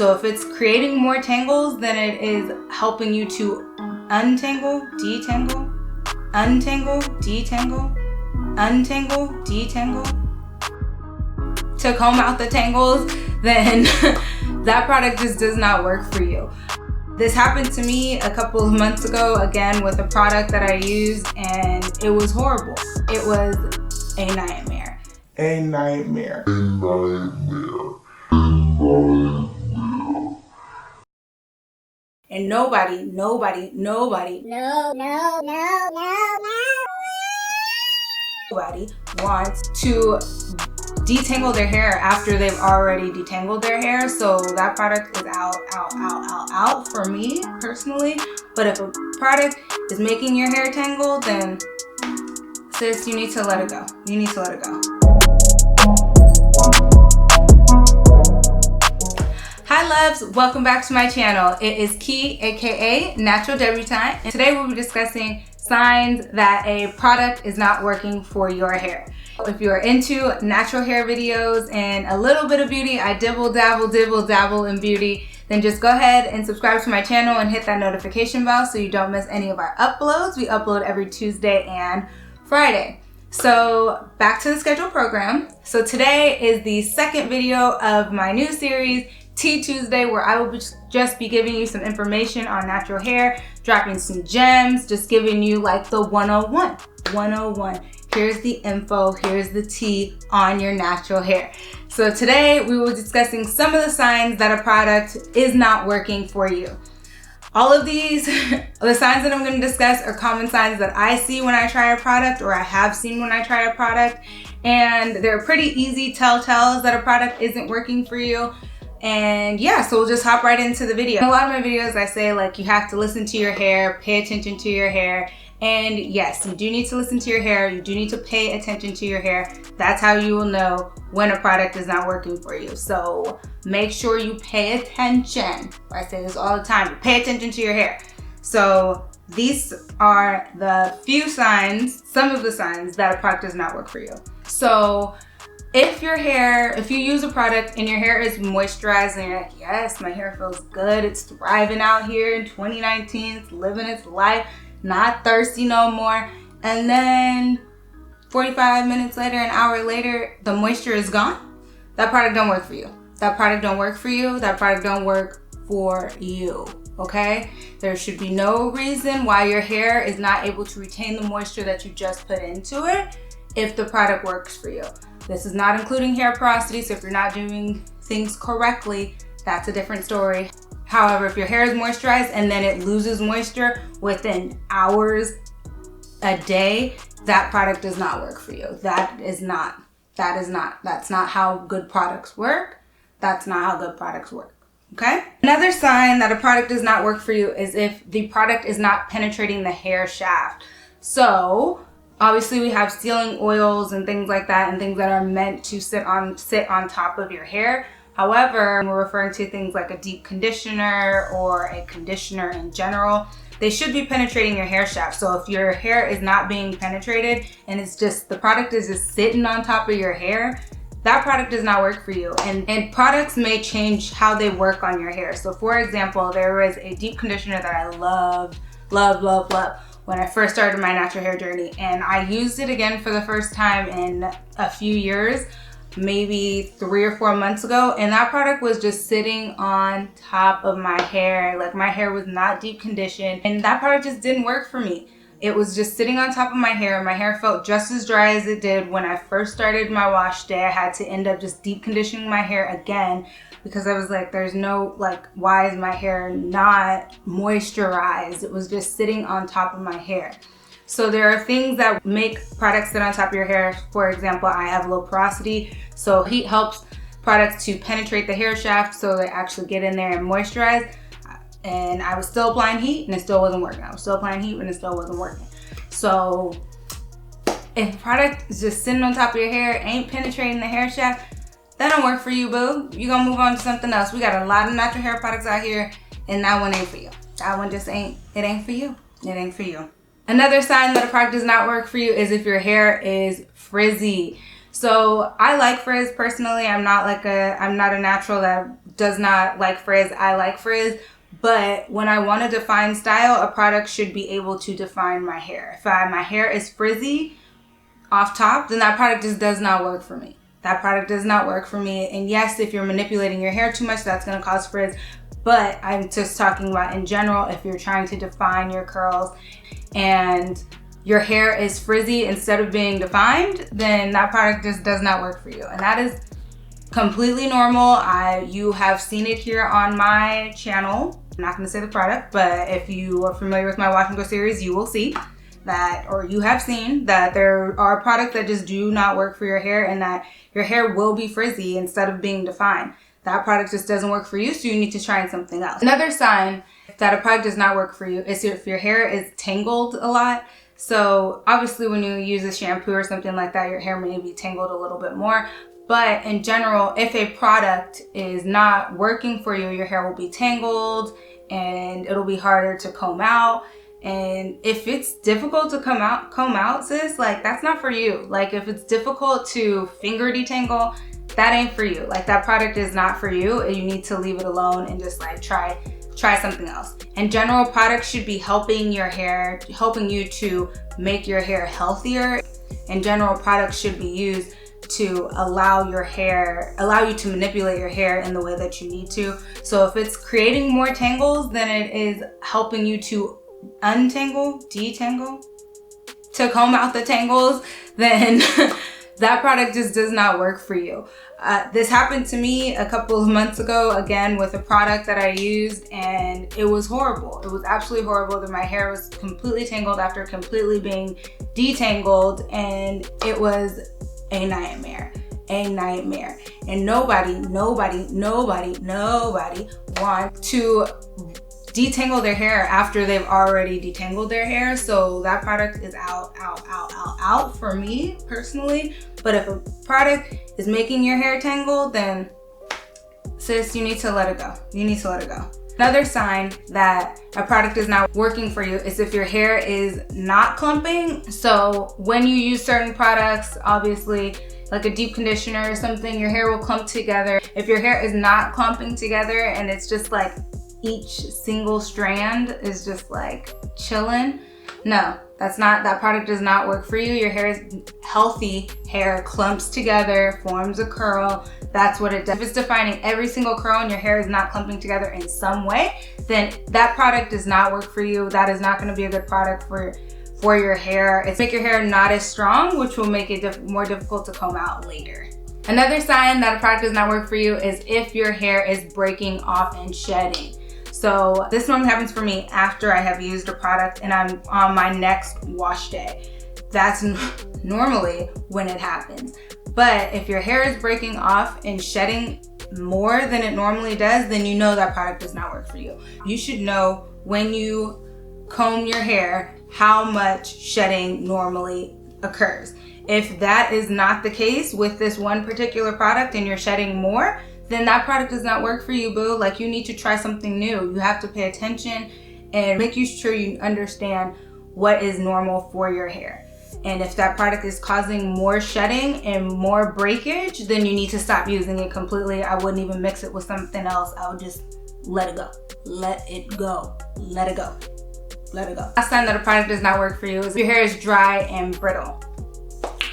So if it's creating more tangles, then it is helping you to untangle, detangle, untangle, detangle, untangle, detangle, to comb out the tangles, then that product just does not work for you. This happened to me a couple of months ago, again, with a product that I used, and it was horrible. It was a nightmare. A nightmare. A nightmare. And nobody wants to detangle their hair after they've already detangled their hair. So that product is out for me personally. But if a product is making your hair tangle, then sis, you need to let it go. You need to let it go. Hi loves, welcome back to my channel. It is Key, aka Natural Debutante, and today we'll be discussing signs that a product is not working for your hair. If you're into natural hair videos and a little bit of beauty, I dibble dabble in beauty, then just go ahead and subscribe to my channel and hit that notification bell so you don't miss any of our uploads. We upload every Tuesday and Friday. So back to the scheduled program. So today is the second video of my new series, Tea Tuesday, where I will just be giving you some information on natural hair, dropping some gems, just giving you like the 101. Here's the info, here's the tea on your natural hair. So today we will be discussing some of the signs that a product is not working for you. All of these, the signs that I'm going to discuss are common signs that I see when I try a product, or I have seen when I try a product, and they're pretty easy telltales that a product isn't working for you. And yeah, so we'll just hop right into the video. In a lot of my videos I say like you have to listen to your hair, pay attention to your hair. And yes, you do need to listen to your hair, you do need to pay attention to your hair. That's how you will know when a product is not working for you. So make sure you pay attention. I say this all the time, pay attention to your hair. So these are the few signs, some of the signs that a product does not work for you. So if you use a product and your hair is moisturized and you're like, yes, my hair feels good, it's thriving out here in 2019, it's living its life, not thirsty no more, and then 45 minutes later, an hour later, the moisture is gone, that product don't work for you. That product don't work for you. That product don't work for you, okay? There should be no reason why your hair is not able to retain the moisture that you just put into it if the product works for you. This is not including hair porosity, so if you're not doing things correctly, that's a different story. However, if your hair is moisturized and then it loses moisture within hours, a day, that product does not work for you. That's not how good products work. That's not how good products work, okay? Another sign that a product does not work for you is if the product is not penetrating the hair shaft. So, obviously we have sealing oils and things like that, and things that are meant to sit on top of your hair. However, we're referring to things like a deep conditioner or a conditioner in general. They should be penetrating your hair shaft. So if your hair is not being penetrated and the product is just sitting on top of your hair, that product does not work for you. And products may change how they work on your hair. So for example, there was a deep conditioner that I loved when I first started my natural hair journey, and I used it again for the first time in a few years, maybe 3 or 4 months ago, and that product was just sitting on top of my hair. Like, my hair was not deep conditioned, and that product just didn't work for me. It was just sitting on top of my hair. My hair felt just as dry as it did when I first started my wash day. I had to end up just deep conditioning my hair again, because I was like, there's no, like, why is my hair not moisturized? It was just sitting on top of my hair. So there are things that make products sit on top of your hair. For example, I have low porosity, so heat helps products to penetrate the hair shaft so they actually get in there and moisturize. And I was still applying heat and it still wasn't working. I was still applying heat and it still wasn't working. So if product is just sitting on top of your hair, ain't penetrating the hair shaft, that don't work for you, boo. You're gonna move on to something else. We got a lot of natural hair products out here, and that one ain't for you. That one just ain't for you. It ain't for you. Another sign that a product does not work for you is if your hair is frizzy. So I like frizz personally. I'm not a natural that does not like frizz. I like frizz. But when I want to define style, a product should be able to define my hair. If my hair is frizzy off top, then that product just does not work for me. That product does not work for me. And yes, if you're manipulating your hair too much, that's going to cause frizz. But I'm just talking about in general, if you're trying to define your curls and your hair is frizzy instead of being defined, then that product just does not work for you. And that is completely normal. You have seen it here on my channel. I'm not going to say the product, but if you are familiar with my Wash and Go series, you will see that, or you have seen that there are products that just do not work for your hair and that your hair will be frizzy instead of being defined. That product just doesn't work for you, so you need to try something else. Another sign that a product does not work for you is if your hair is tangled a lot. So obviously when you use a shampoo or something like that, your hair may be tangled a little bit more. But in general, if a product is not working for you, your hair will be tangled and it'll be harder to comb out. And if it's difficult to comb out, sis, like that's not for you. Like if it's difficult to finger detangle, that ain't for you. Like that product is not for you. You need to leave it alone and just like try something else. In general, products should be helping your hair, helping you to make your hair healthier. In general, products should be used to allow you to manipulate your hair in the way that you need to. So if it's creating more tangles than it is helping you to detangle, to comb out the tangles, then that product just does not work for you. This happened to me a couple of months ago, again, with a product that I used, and it was horrible. It was absolutely horrible. That my hair was completely tangled after completely being detangled, and it was a nightmare. And nobody wants to detangle their hair after they've already detangled their hair. So that product is out for me personally. But if a product is making your hair tangle, then sis, you need to let it go. You need to let it go. Another sign that a product is not working for you is if your hair is not clumping. So when you use certain products, obviously like a deep conditioner or something, your hair will clump together. If your hair is not clumping together and it's just like each single strand is just like chilling, no, that product does not work for you. Your hair is healthy, hair clumps together, forms a curl. That's what it does. If it's defining every single curl and your hair is not clumping together in some way, then that product does not work for you. That is not going to be a good product for your hair. It's make your hair not as strong, which will make it more difficult to comb out later. Another sign that a product does not work for you is if your hair is breaking off and shedding. So this normally happens for me after I have used a product and I'm on my next wash day. That's normally when it happens. But if your hair is breaking off and shedding more than it normally does, then you know that product does not work for you. You should know when you comb your hair how much shedding normally occurs. If that is not the case with this one particular product and you're shedding more, then that product does not work for you, boo. Like you need to try something new. You have to pay attention and make sure you understand what is normal for your hair. And if that product is causing more shedding and more breakage, then you need to stop using it completely. I wouldn't even mix it with something else. I would just let it go. Let it go. Let it go. Let it go. Last sign that a product does not work for you is if your hair is dry and brittle.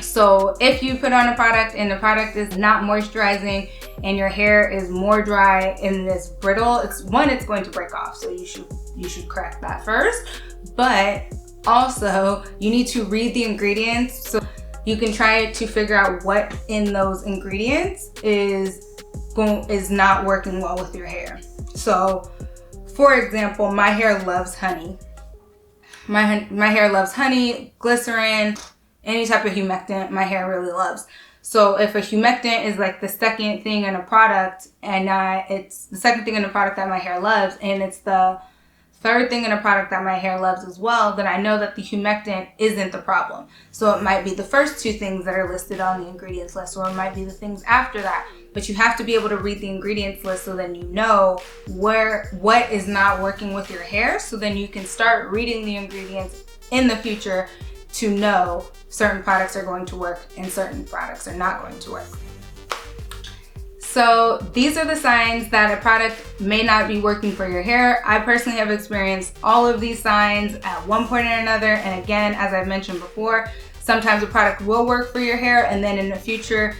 So if you put on a product and the product is not moisturizing and your hair is more dry and it's brittle, it's going to break off. So you should correct that first. But also you need to read the ingredients so you can try to figure out what in those ingredients is not working well with your hair. So for example, my hair loves honey. My hair loves honey, glycerin, any type of humectant my hair really loves. So if a humectant is like the second thing in a product and it's the second thing in a product that my hair loves and it's the third thing in a product that my hair loves as well, then I know that the humectant isn't the problem. So it might be the first two things that are listed on the ingredients list, or it might be the things after that. But you have to be able to read the ingredients list so then you know what is not working with your hair, so then you can start reading the ingredients in the future to know certain products are going to work and certain products are not going to work. So these are the signs that a product may not be working for your hair. I personally have experienced all of these signs at one point or another. And again, as I've mentioned before, sometimes a product will work for your hair, and then in the future,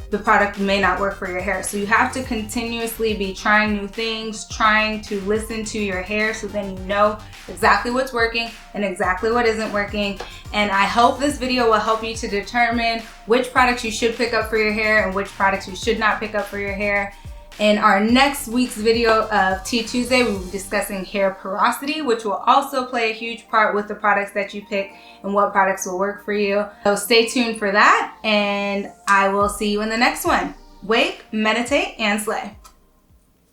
the product may not work for your hair. So you have to continuously be trying new things, trying to listen to your hair, so then you know exactly what's working and exactly what isn't working. And I hope this video will help you to determine which products you should pick up for your hair and which products you should not pick up for your hair. In our next week's video of Tea Tuesday, we will be discussing hair porosity, which will also play a huge part with the products that you pick and what products will work for you. So stay tuned for that, and I will see you in the next one. Wake, meditate, and slay.